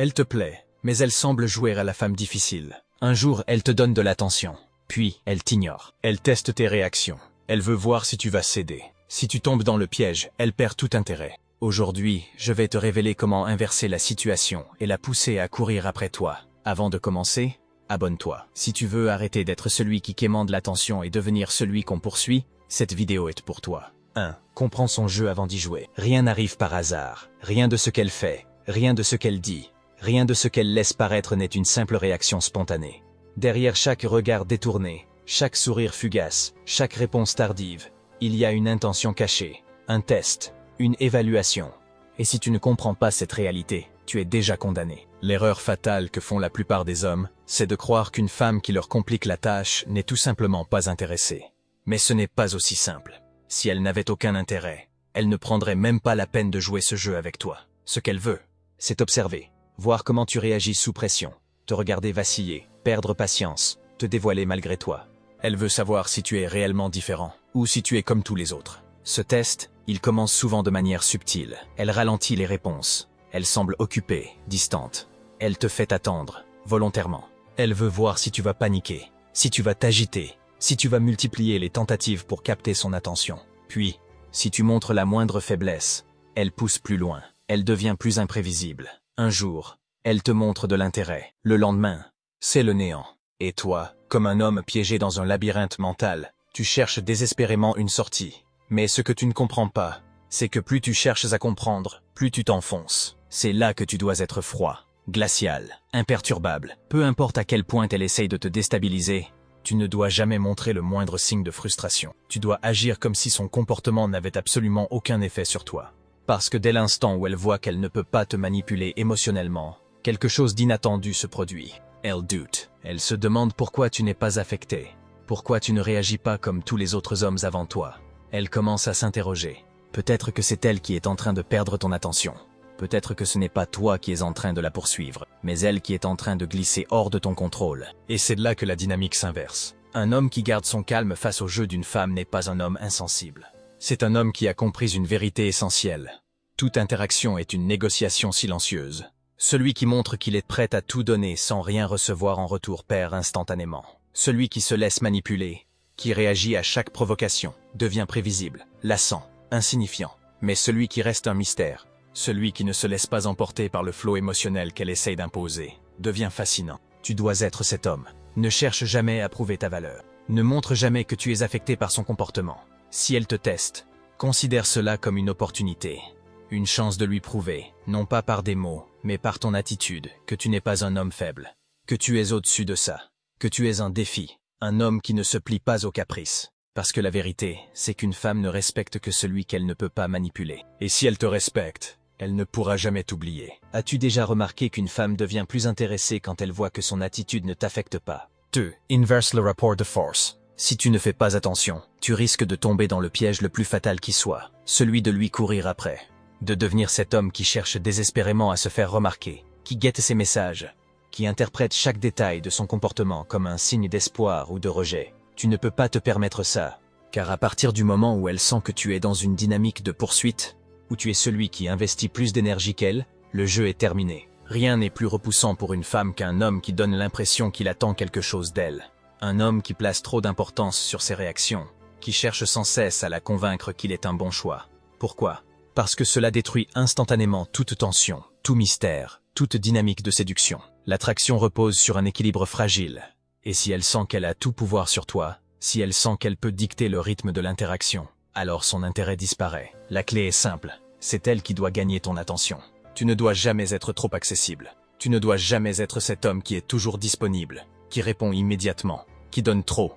Elle te plaît, mais elle semble jouer à la femme difficile. Un jour, elle te donne de l'attention. Puis, elle t'ignore. Elle teste tes réactions. Elle veut voir si tu vas céder. Si tu tombes dans le piège, elle perd tout intérêt. Aujourd'hui, je vais te révéler comment inverser la situation et la pousser à courir après toi. Avant de commencer, abonne-toi. Si tu veux arrêter d'être celui qui quémande l'attention et devenir celui qu'on poursuit, cette vidéo est pour toi. 1. Comprends son jeu avant d'y jouer. Rien n'arrive par hasard. Rien de ce qu'elle fait, rien de ce qu'elle dit, rien de ce qu'elle laisse paraître n'est une simple réaction spontanée. Derrière chaque regard détourné, chaque sourire fugace, chaque réponse tardive, il y a une intention cachée, un test, une évaluation. Et si tu ne comprends pas cette réalité, tu es déjà condamné. L'erreur fatale que font la plupart des hommes, c'est de croire qu'une femme qui leur complique la tâche n'est tout simplement pas intéressée. Mais ce n'est pas aussi simple. Si elle n'avait aucun intérêt, elle ne prendrait même pas la peine de jouer ce jeu avec toi. Ce qu'elle veut, c'est observer, voir comment tu réagis sous pression, te regarder vaciller, perdre patience, te dévoiler malgré toi. Elle veut savoir si tu es réellement différent, ou si tu es comme tous les autres. Ce test, il commence souvent de manière subtile. Elle ralentit les réponses. Elle semble occupée, distante. Elle te fait attendre, volontairement. Elle veut voir si tu vas paniquer, si tu vas t'agiter, si tu vas multiplier les tentatives pour capter son attention. Puis, si tu montres la moindre faiblesse, elle pousse plus loin. Elle devient plus imprévisible. Un jour, elle te montre de l'intérêt. Le lendemain, c'est le néant. Et toi, comme un homme piégé dans un labyrinthe mental, tu cherches désespérément une sortie. Mais ce que tu ne comprends pas, c'est que plus tu cherches à comprendre, plus tu t'enfonces. C'est là que tu dois être froid, glacial, imperturbable. Peu importe à quel point elle essaye de te déstabiliser, tu ne dois jamais montrer le moindre signe de frustration. Tu dois agir comme si son comportement n'avait absolument aucun effet sur toi. Parce que dès l'instant où elle voit qu'elle ne peut pas te manipuler émotionnellement, quelque chose d'inattendu se produit. Elle doute. Elle se demande pourquoi tu n'es pas affecté. Pourquoi tu ne réagis pas comme tous les autres hommes avant toi. Elle commence à s'interroger. Peut-être que c'est elle qui est en train de perdre ton attention. Peut-être que ce n'est pas toi qui es en train de la poursuivre, mais elle qui est en train de glisser hors de ton contrôle. Et c'est là que la dynamique s'inverse. Un homme qui garde son calme face au jeu d'une femme n'est pas un homme insensible. C'est un homme qui a compris une vérité essentielle. Toute interaction est une négociation silencieuse. Celui qui montre qu'il est prêt à tout donner sans rien recevoir en retour perd instantanément. Celui qui se laisse manipuler, qui réagit à chaque provocation, devient prévisible, lassant, insignifiant. Mais celui qui reste un mystère, celui qui ne se laisse pas emporter par le flot émotionnel qu'elle essaye d'imposer, devient fascinant. Tu dois être cet homme. Ne cherche jamais à prouver ta valeur. Ne montre jamais que tu es affecté par son comportement. Si elle te teste, considère cela comme une opportunité. Une chance de lui prouver, non pas par des mots, mais par ton attitude, que tu n'es pas un homme faible, que tu es au-dessus de ça, que tu es un défi, un homme qui ne se plie pas aux caprices. Parce que la vérité, c'est qu'une femme ne respecte que celui qu'elle ne peut pas manipuler. Et si elle te respecte, elle ne pourra jamais t'oublier. As-tu déjà remarqué qu'une femme devient plus intéressée quand elle voit que son attitude ne t'affecte pas? 2. Inverse le rapport de force. Si tu ne fais pas attention, tu risques de tomber dans le piège le plus fatal qui soit, celui de lui courir après. De devenir cet homme qui cherche désespérément à se faire remarquer, qui guette ses messages, qui interprète chaque détail de son comportement comme un signe d'espoir ou de rejet. Tu ne peux pas te permettre ça, car à partir du moment où elle sent que tu es dans une dynamique de poursuite, où tu es celui qui investit plus d'énergie qu'elle, le jeu est terminé. Rien n'est plus repoussant pour une femme qu'un homme qui donne l'impression qu'il attend quelque chose d'elle. Un homme qui place trop d'importance sur ses réactions, qui cherche sans cesse à la convaincre qu'il est un bon choix. Pourquoi ? Parce que cela détruit instantanément toute tension, tout mystère, toute dynamique de séduction. L'attraction repose sur un équilibre fragile. Et si elle sent qu'elle a tout pouvoir sur toi, si elle sent qu'elle peut dicter le rythme de l'interaction, alors son intérêt disparaît. La clé est simple, c'est elle qui doit gagner ton attention. Tu ne dois jamais être trop accessible. Tu ne dois jamais être cet homme qui est toujours disponible, qui répond immédiatement, qui donne trop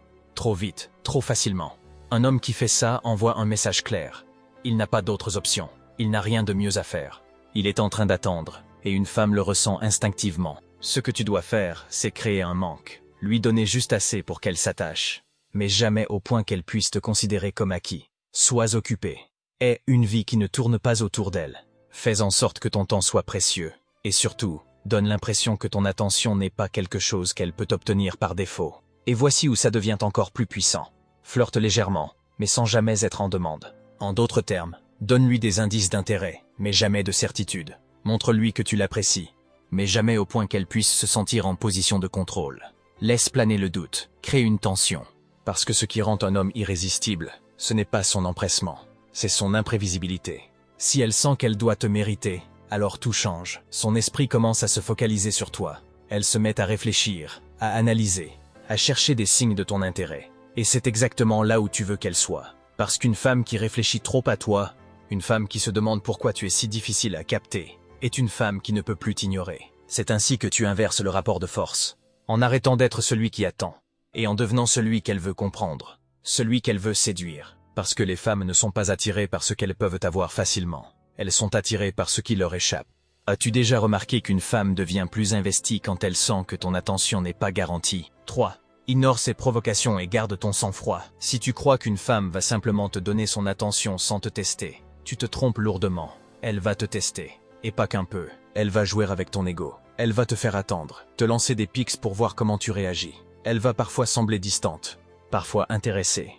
vite, trop facilement. Un homme qui fait ça envoie un message clair. Il n'a pas d'autres options, il n'a rien de mieux à faire. Il est en train d'attendre, et une femme le ressent instinctivement. Ce que tu dois faire, c'est créer un manque, lui donner juste assez pour qu'elle s'attache, mais jamais au point qu'elle puisse te considérer comme acquis. Sois occupé. Aie une vie qui ne tourne pas autour d'elle. Fais en sorte que ton temps soit précieux. Et surtout, donne l'impression que ton attention n'est pas quelque chose qu'elle peut obtenir par défaut. Et voici où ça devient encore plus puissant. Flirte légèrement, mais sans jamais être en demande. En d'autres termes, donne-lui des indices d'intérêt, mais jamais de certitude. Montre-lui que tu l'apprécies, mais jamais au point qu'elle puisse se sentir en position de contrôle. Laisse planer le doute, crée une tension. Parce que ce qui rend un homme irrésistible, ce n'est pas son empressement, c'est son imprévisibilité. Si elle sent qu'elle doit te mériter, alors tout change. Son esprit commence à se focaliser sur toi. Elle se met à réfléchir, à analyser, à chercher des signes de ton intérêt. Et c'est exactement là où tu veux qu'elle soit. Parce qu'une femme qui réfléchit trop à toi, une femme qui se demande pourquoi tu es si difficile à capter, est une femme qui ne peut plus t'ignorer. C'est ainsi que tu inverses le rapport de force, en arrêtant d'être celui qui attend, et en devenant celui qu'elle veut comprendre, celui qu'elle veut séduire. Parce que les femmes ne sont pas attirées par ce qu'elles peuvent avoir facilement. Elles sont attirées par ce qui leur échappe. As-tu déjà remarqué qu'une femme devient plus investie quand elle sent que ton attention n'est pas garantie? 3. Ignore ses provocations et garde ton sang-froid. Si tu crois qu'une femme va simplement te donner son attention sans te tester, tu te trompes lourdement. Elle va te tester. Et pas qu'un peu. Elle va jouer avec ton ego. Elle va te faire attendre, te lancer des pics pour voir comment tu réagis. Elle va parfois sembler distante, parfois intéressée.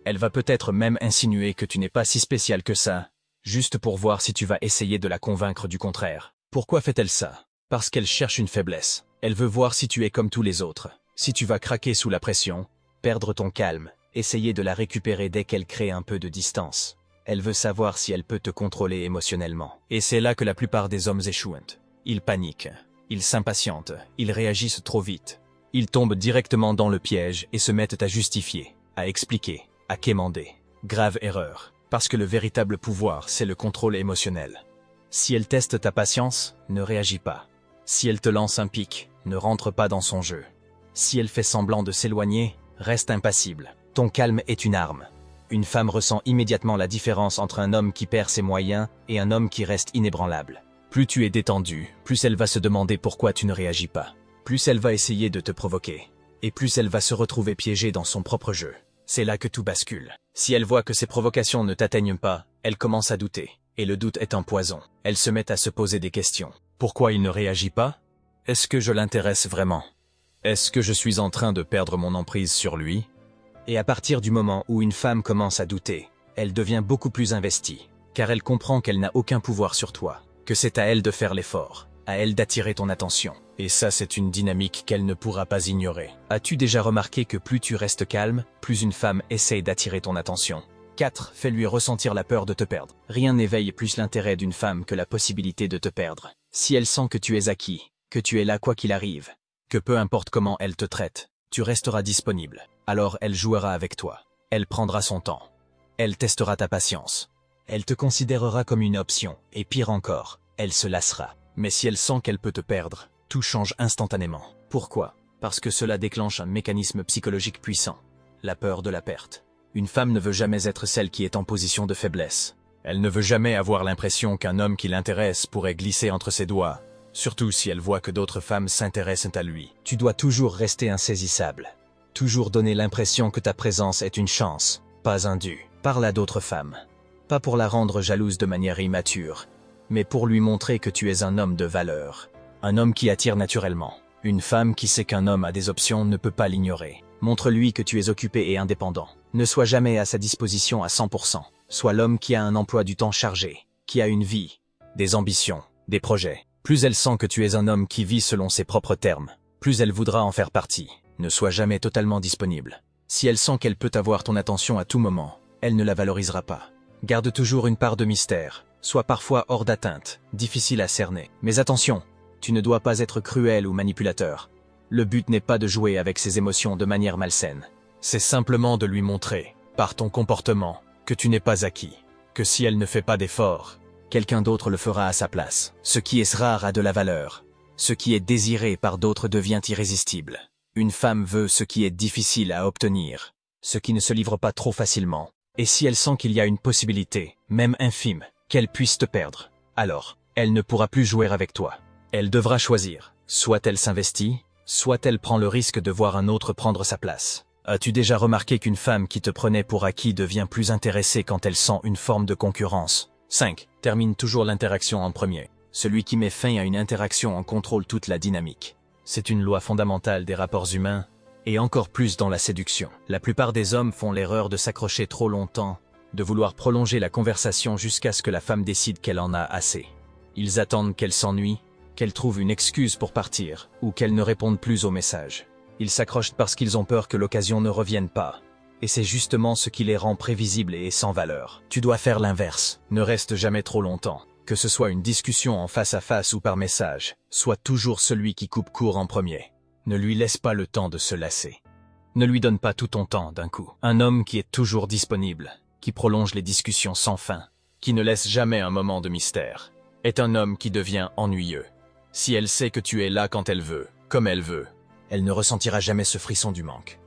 Elle va peut-être même insinuer que tu n'es pas si spécial que ça, juste pour voir si tu vas essayer de la convaincre du contraire. Pourquoi fait-elle ça? Parce qu'elle cherche une faiblesse. Elle veut voir si tu es comme tous les autres. Si tu vas craquer sous la pression, perdre ton calme, essayer de la récupérer dès qu'elle crée un peu de distance. Elle veut savoir si elle peut te contrôler émotionnellement. Et c'est là que la plupart des hommes échouent. Ils paniquent, ils s'impatientent, ils réagissent trop vite. Ils tombent directement dans le piège et se mettent à justifier, à expliquer, à quémander. Grave erreur. Parce que le véritable pouvoir, c'est le contrôle émotionnel. Si elle teste ta patience, ne réagis pas. Si elle te lance un pic, ne rentre pas dans son jeu. Si elle fait semblant de s'éloigner, reste impassible. Ton calme est une arme. Une femme ressent immédiatement la différence entre un homme qui perd ses moyens et un homme qui reste inébranlable. Plus tu es détendu, plus elle va se demander pourquoi tu ne réagis pas. Plus elle va essayer de te provoquer. Et plus elle va se retrouver piégée dans son propre jeu. C'est là que tout bascule. Si elle voit que ses provocations ne t'atteignent pas, elle commence à douter. Et le doute est un poison. Elle se met à se poser des questions. Pourquoi il ne réagit pas? Est-ce que je l'intéresse vraiment? Est-ce que je suis en train de perdre mon emprise sur lui? Et à partir du moment où une femme commence à douter, elle devient beaucoup plus investie. Car elle comprend qu'elle n'a aucun pouvoir sur toi. Que c'est à elle de faire l'effort. À elle d'attirer ton attention. Et ça, c'est une dynamique qu'elle ne pourra pas ignorer. As-tu déjà remarqué que plus tu restes calme, plus une femme essaye d'attirer ton attention? 4. Fais-lui ressentir la peur de te perdre. Rien n'éveille plus l'intérêt d'une femme que la possibilité de te perdre. Si elle sent que tu es acquis, que tu es là quoi qu'il arrive, que peu importe comment elle te traite, tu resteras disponible. Alors elle jouera avec toi. Elle prendra son temps. Elle testera ta patience. Elle te considérera comme une option, et pire encore, elle se lassera. Mais si elle sent qu'elle peut te perdre, tout change instantanément. Pourquoi? Parce que cela déclenche un mécanisme psychologique puissant. La peur de la perte. Une femme ne veut jamais être celle qui est en position de faiblesse. Elle ne veut jamais avoir l'impression qu'un homme qui l'intéresse pourrait glisser entre ses doigts, surtout si elle voit que d'autres femmes s'intéressent à lui. Tu dois toujours rester insaisissable. Toujours donner l'impression que ta présence est une chance, pas un dû. Parle à d'autres femmes. Pas pour la rendre jalouse de manière immature, mais pour lui montrer que tu es un homme de valeur. Un homme qui attire naturellement. Une femme qui sait qu'un homme a des options ne peut pas l'ignorer. Montre-lui que tu es occupé et indépendant. Ne sois jamais à sa disposition à 100%. Sois l'homme qui a un emploi du temps chargé, qui a une vie, des ambitions, des projets. Plus elle sent que tu es un homme qui vit selon ses propres termes, plus elle voudra en faire partie. Ne sois jamais totalement disponible. Si elle sent qu'elle peut avoir ton attention à tout moment, elle ne la valorisera pas. Garde toujours une part de mystère. Sois parfois hors d'atteinte, difficile à cerner. Mais attention, tu ne dois pas être cruel ou manipulateur. Le but n'est pas de jouer avec ses émotions de manière malsaine. C'est simplement de lui montrer, par ton comportement, que tu n'es pas acquis. Que si elle ne fait pas d'effort, quelqu'un d'autre le fera à sa place. Ce qui est rare a de la valeur. Ce qui est désiré par d'autres devient irrésistible. Une femme veut ce qui est difficile à obtenir, ce qui ne se livre pas trop facilement. Et si elle sent qu'il y a une possibilité, même infime, qu'elle puisse te perdre, alors, elle ne pourra plus jouer avec toi. Elle devra choisir. Soit elle s'investit, soit elle prend le risque de voir un autre prendre sa place. As-tu déjà remarqué qu'une femme qui te prenait pour acquis devient plus intéressée quand elle sent une forme de concurrence? 5. Termine toujours l'interaction en premier. Celui qui met fin à une interaction en contrôle toute la dynamique. C'est une loi fondamentale des rapports humains, et encore plus dans la séduction. La plupart des hommes font l'erreur de s'accrocher trop longtemps, de vouloir prolonger la conversation jusqu'à ce que la femme décide qu'elle en a assez. Ils attendent qu'elle s'ennuie, qu'elles trouvent une excuse pour partir, ou qu'elles ne répondent plus aux messages. Ils s'accrochent parce qu'ils ont peur que l'occasion ne revienne pas. Et c'est justement ce qui les rend prévisibles et sans valeur. Tu dois faire l'inverse. Ne reste jamais trop longtemps. Que ce soit une discussion en face à face ou par message, sois toujours celui qui coupe court en premier. Ne lui laisse pas le temps de se lasser. Ne lui donne pas tout ton temps d'un coup. Un homme qui est toujours disponible, qui prolonge les discussions sans fin, qui ne laisse jamais un moment de mystère, est un homme qui devient ennuyeux. Si elle sait que tu es là quand elle veut, comme elle veut, elle ne ressentira jamais ce frisson du manque.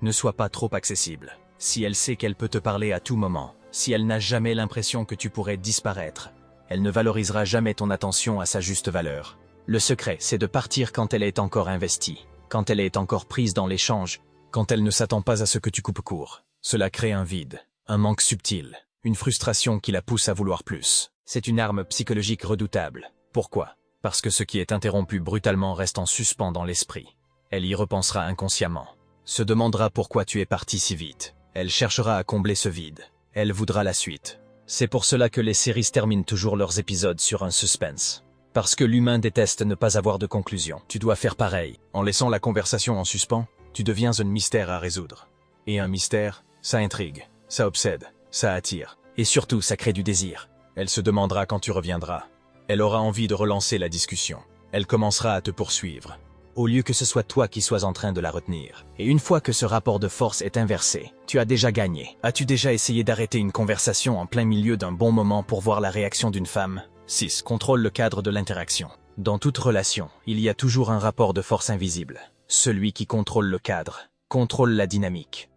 Ne sois pas trop accessible. Si elle sait qu'elle peut te parler à tout moment, si elle n'a jamais l'impression que tu pourrais disparaître, elle ne valorisera jamais ton attention à sa juste valeur. Le secret, c'est de partir quand elle est encore investie, quand elle est encore prise dans l'échange, quand elle ne s'attend pas à ce que tu coupes court. Cela crée un vide, un manque subtil, une frustration qui la pousse à vouloir plus. C'est une arme psychologique redoutable. Pourquoi? Parce que ce qui est interrompu brutalement reste en suspens dans l'esprit. Elle y repensera inconsciemment, se demandera pourquoi tu es parti si vite. Elle cherchera à combler ce vide. Elle voudra la suite. C'est pour cela que les séries terminent toujours leurs épisodes sur un suspense. Parce que l'humain déteste ne pas avoir de conclusion. Tu dois faire pareil. En laissant la conversation en suspens, tu deviens un mystère à résoudre. Et un mystère, ça intrigue, ça obsède, ça attire. Et surtout, ça crée du désir. Elle se demandera quand tu reviendras. Elle aura envie de relancer la discussion. Elle commencera à te poursuivre, au lieu que ce soit toi qui sois en train de la retenir. Et une fois que ce rapport de force est inversé, tu as déjà gagné. As-tu déjà essayé d'arrêter une conversation en plein milieu d'un bon moment pour voir la réaction d'une femme? 6. Contrôle le cadre de l'interaction. Dans toute relation, il y a toujours un rapport de force invisible. Celui qui contrôle le cadre, contrôle la dynamique.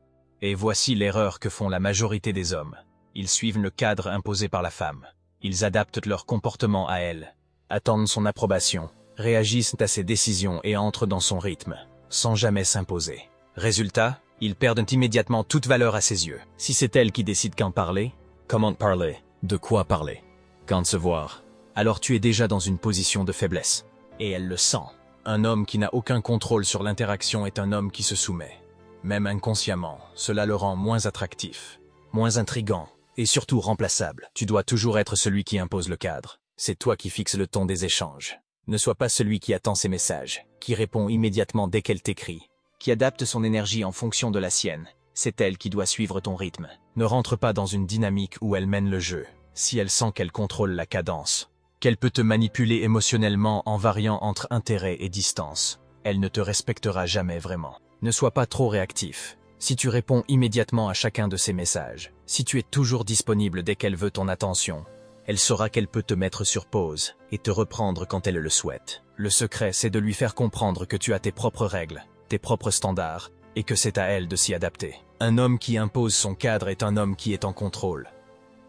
Et voici l'erreur que font la majorité des hommes. Ils suivent le cadre imposé par la femme. Ils adaptent leur comportement à elle, attendent son approbation, réagissent à ses décisions et entrent dans son rythme, sans jamais s'imposer. Résultat, ils perdent immédiatement toute valeur à ses yeux. Si c'est elle qui décide quand parler, comment parler, de quoi parler, quand se voir, alors tu es déjà dans une position de faiblesse. Et elle le sent. Un homme qui n'a aucun contrôle sur l'interaction est un homme qui se soumet. Même inconsciemment, cela le rend moins attractif, moins intrigant, et surtout remplaçable. Tu dois toujours être celui qui impose le cadre. C'est toi qui fixes le ton des échanges. Ne sois pas celui qui attend ses messages, qui répond immédiatement dès qu'elle t'écrit, qui adapte son énergie en fonction de la sienne. C'est elle qui doit suivre ton rythme. Ne rentre pas dans une dynamique où elle mène le jeu. Si elle sent qu'elle contrôle la cadence, qu'elle peut te manipuler émotionnellement en variant entre intérêt et distance, elle ne te respectera jamais vraiment. Ne sois pas trop réactif. Si tu réponds immédiatement à chacun de ses messages, si tu es toujours disponible dès qu'elle veut ton attention, elle saura qu'elle peut te mettre sur pause et te reprendre quand elle le souhaite. Le secret, c'est de lui faire comprendre que tu as tes propres règles, tes propres standards, et que c'est à elle de s'y adapter. Un homme qui impose son cadre est un homme qui est en contrôle.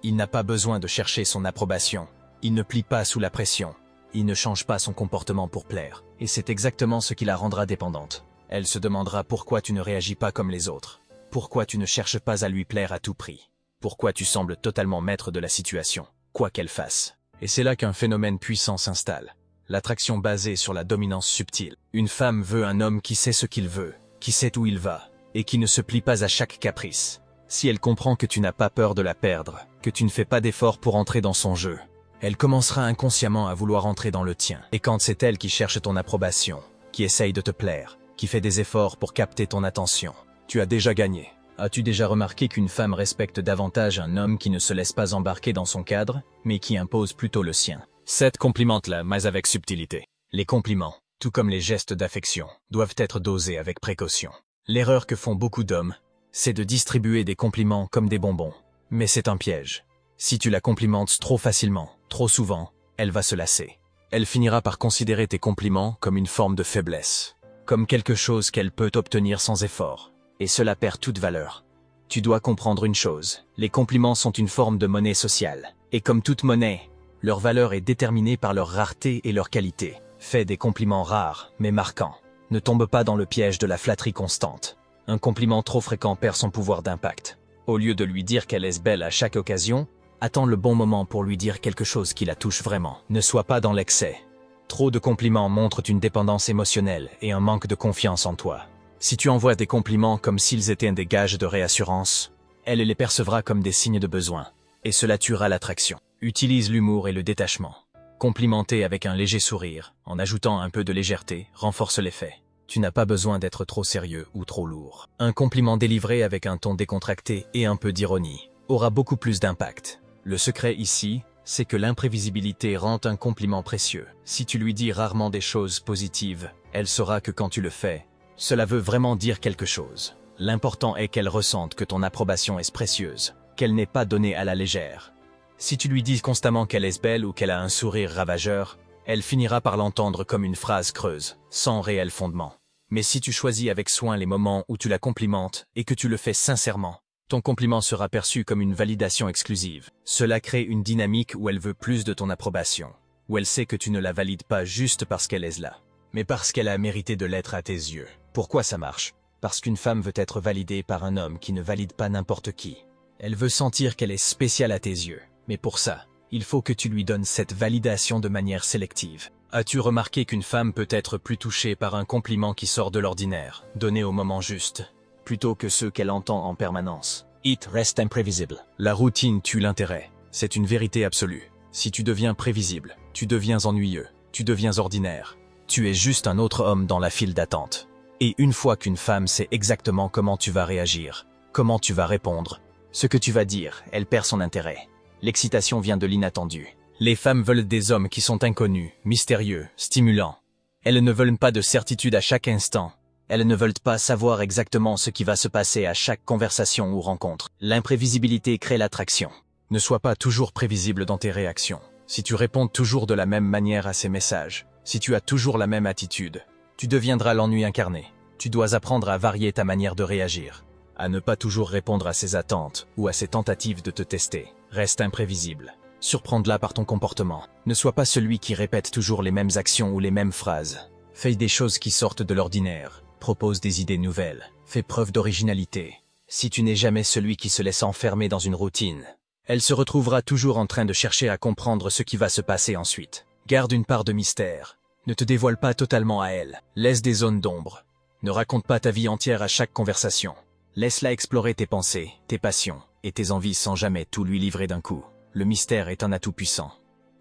Il n'a pas besoin de chercher son approbation. Il ne plie pas sous la pression. Il ne change pas son comportement pour plaire. Et c'est exactement ce qui la rendra dépendante. Elle se demandera pourquoi tu ne réagis pas comme les autres. Pourquoi tu ne cherches pas à lui plaire à tout prix. Pourquoi tu sembles totalement maître de la situation, quoi qu'elle fasse. Et c'est là qu'un phénomène puissant s'installe. L'attraction basée sur la dominance subtile. Une femme veut un homme qui sait ce qu'il veut, qui sait où il va, et qui ne se plie pas à chaque caprice. Si elle comprend que tu n'as pas peur de la perdre, que tu ne fais pas d'efforts pour entrer dans son jeu, elle commencera inconsciemment à vouloir entrer dans le tien. Et quand c'est elle qui cherche ton approbation, qui essaye de te plaire, qui fait des efforts pour capter ton attention, tu as déjà gagné. As-tu déjà remarqué qu'une femme respecte davantage un homme qui ne se laisse pas embarquer dans son cadre, mais qui impose plutôt le sien? 7. Complimente-la, mais avec subtilité. Les compliments, tout comme les gestes d'affection, doivent être dosés avec précaution. L'erreur que font beaucoup d'hommes, c'est de distribuer des compliments comme des bonbons. Mais c'est un piège. Si tu la complimentes trop facilement, trop souvent, elle va se lasser. Elle finira par considérer tes compliments comme une forme de faiblesse, comme quelque chose qu'elle peut obtenir sans effort. Et cela perd toute valeur. Tu dois comprendre une chose, les compliments sont une forme de monnaie sociale. Et comme toute monnaie, leur valeur est déterminée par leur rareté et leur qualité. Fais des compliments rares, mais marquants. Ne tombe pas dans le piège de la flatterie constante. Un compliment trop fréquent perd son pouvoir d'impact. Au lieu de lui dire qu'elle est belle à chaque occasion, attends le bon moment pour lui dire quelque chose qui la touche vraiment. Ne sois pas dans l'excès. Trop de compliments montrent une dépendance émotionnelle et un manque de confiance en toi. Si tu envoies des compliments comme s'ils étaient des gages de réassurance, elle les percevra comme des signes de besoin, et cela tuera l'attraction. Utilise l'humour et le détachement. Complimenter avec un léger sourire, en ajoutant un peu de légèreté, renforce l'effet. Tu n'as pas besoin d'être trop sérieux ou trop lourd. Un compliment délivré avec un ton décontracté et un peu d'ironie aura beaucoup plus d'impact. Le secret ici, c'est que l'imprévisibilité rend un compliment précieux. Si tu lui dis rarement des choses positives, elle saura que quand tu le fais, cela veut vraiment dire quelque chose. L'important est qu'elle ressente que ton approbation est précieuse, qu'elle n'est pas donnée à la légère. Si tu lui dis constamment qu'elle est belle ou qu'elle a un sourire ravageur, elle finira par l'entendre comme une phrase creuse, sans réel fondement. Mais si tu choisis avec soin les moments où tu la complimentes et que tu le fais sincèrement, ton compliment sera perçu comme une validation exclusive. Cela crée une dynamique où elle veut plus de ton approbation, où elle sait que tu ne la valides pas juste parce qu'elle est là, mais parce qu'elle a mérité de l'être à tes yeux. Pourquoi ça marche? Parce qu'une femme veut être validée par un homme qui ne valide pas n'importe qui. Elle veut sentir qu'elle est spéciale à tes yeux, mais pour ça, il faut que tu lui donnes cette validation de manière sélective. As-tu remarqué qu'une femme peut être plus touchée par un compliment qui sort de l'ordinaire, donné au moment juste, plutôt que ceux qu'elle entend en permanence? It reste imprévisible. La routine tue l'intérêt. C'est une vérité absolue. Si tu deviens prévisible, tu deviens ennuyeux, tu deviens ordinaire. Tu es juste un autre homme dans la file d'attente. Et une fois qu'une femme sait exactement comment tu vas réagir, comment tu vas répondre, ce que tu vas dire, elle perd son intérêt. L'excitation vient de l'inattendu. Les femmes veulent des hommes qui sont inconnus, mystérieux, stimulants. Elles ne veulent pas de certitude à chaque instant. Elles ne veulent pas savoir exactement ce qui va se passer à chaque conversation ou rencontre. L'imprévisibilité crée l'attraction. Ne sois pas toujours prévisible dans tes réactions. Si tu réponds toujours de la même manière à ces messages, si tu as toujours la même attitude, tu deviendras l'ennui incarné. Tu dois apprendre à varier ta manière de réagir, à ne pas toujours répondre à ses attentes ou à ses tentatives de te tester. Reste imprévisible. Surprends-la par ton comportement. Ne sois pas celui qui répète toujours les mêmes actions ou les mêmes phrases. Fais des choses qui sortent de l'ordinaire. Propose des idées nouvelles. Fais preuve d'originalité. Si tu n'es jamais celui qui se laisse enfermer dans une routine, elle se retrouvera toujours en train de chercher à comprendre ce qui va se passer ensuite. Garde une part de mystère. Ne te dévoile pas totalement à elle. Laisse des zones d'ombre. Ne raconte pas ta vie entière à chaque conversation. Laisse-la explorer tes pensées, tes passions et tes envies sans jamais tout lui livrer d'un coup. Le mystère est un atout puissant.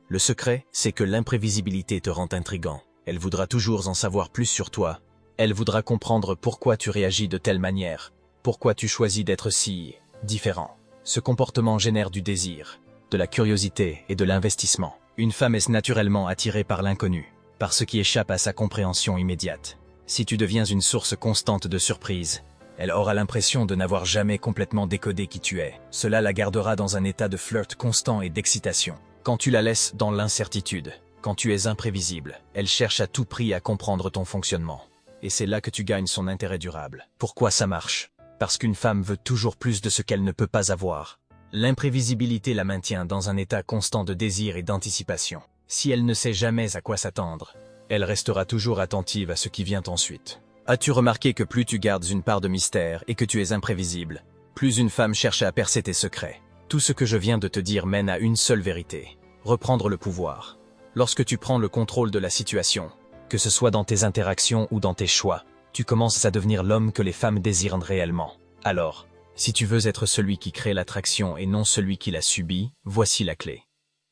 Le secret, c'est que l'imprévisibilité te rend intrigant. Elle voudra toujours en savoir plus sur toi. Elle voudra comprendre pourquoi tu réagis de telle manière, pourquoi tu choisis d'être si différent. Ce comportement génère du désir, de la curiosité et de l'investissement. Une femme est naturellement attirée par l'inconnu, par ce qui échappe à sa compréhension immédiate. Si tu deviens une source constante de surprises, elle aura l'impression de n'avoir jamais complètement décodé qui tu es. Cela la gardera dans un état de flirt constant et d'excitation. Quand tu la laisses dans l'incertitude, quand tu es imprévisible, elle cherche à tout prix à comprendre ton fonctionnement. Et c'est là que tu gagnes son intérêt durable. Pourquoi ça marche? Parce qu'une femme veut toujours plus de ce qu'elle ne peut pas avoir. L'imprévisibilité la maintient dans un état constant de désir et d'anticipation. Si elle ne sait jamais à quoi s'attendre, elle restera toujours attentive à ce qui vient ensuite. As-tu remarqué que plus tu gardes une part de mystère et que tu es imprévisible, plus une femme cherche à percer tes secrets? Tout ce que je viens de te dire mène à une seule vérité. Reprendre le pouvoir. Lorsque tu prends le contrôle de la situation, que ce soit dans tes interactions ou dans tes choix, tu commences à devenir l'homme que les femmes désirent réellement. Alors, si tu veux être celui qui crée l'attraction et non celui qui la subit, voici la clé.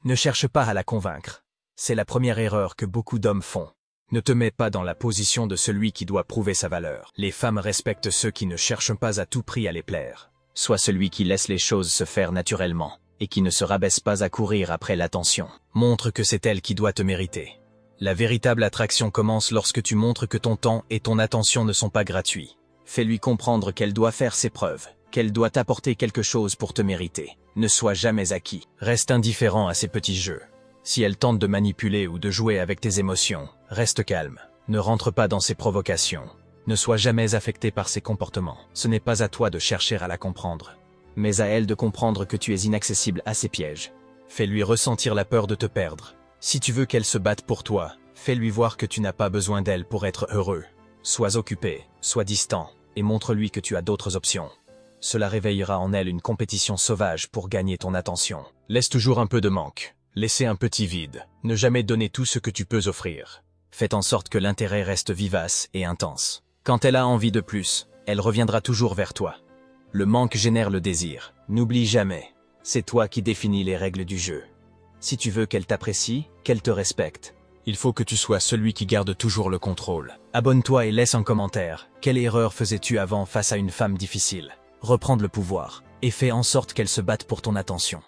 Ne cherche pas à la convaincre. C'est la première erreur que beaucoup d'hommes font. Ne te mets pas dans la position de celui qui doit prouver sa valeur. Les femmes respectent ceux qui ne cherchent pas à tout prix à les plaire. Sois celui qui laisse les choses se faire naturellement et qui ne se rabaisse pas à courir après l'attention. Montre que c'est elle qui doit te mériter. La véritable attraction commence lorsque tu montres que ton temps et ton attention ne sont pas gratuits. Fais-lui comprendre qu'elle doit faire ses preuves, qu'elle doit t'apporter quelque chose pour te mériter. Ne sois jamais acquis. Reste indifférent à ces petits jeux. Si elle tente de manipuler ou de jouer avec tes émotions, reste calme. Ne rentre pas dans ses provocations. Ne sois jamais affecté par ses comportements. Ce n'est pas à toi de chercher à la comprendre, mais à elle de comprendre que tu es inaccessible à ses pièges. Fais-lui ressentir la peur de te perdre. Si tu veux qu'elle se batte pour toi, fais-lui voir que tu n'as pas besoin d'elle pour être heureux. Sois occupé, sois distant, et montre-lui que tu as d'autres options. Cela réveillera en elle une compétition sauvage pour gagner ton attention. Laisse toujours un peu de manque. Laissez un petit vide. Ne jamais donner tout ce que tu peux offrir. Faites en sorte que l'intérêt reste vivace et intense. Quand elle a envie de plus, elle reviendra toujours vers toi. Le manque génère le désir. N'oublie jamais, c'est toi qui définis les règles du jeu. Si tu veux qu'elle t'apprécie, qu'elle te respecte. Il faut que tu sois celui qui garde toujours le contrôle. Abonne-toi et laisse un commentaire. Quelle erreur faisais-tu avant face à une femme difficile? Reprendre le pouvoir et fais en sorte qu'elle se batte pour ton attention.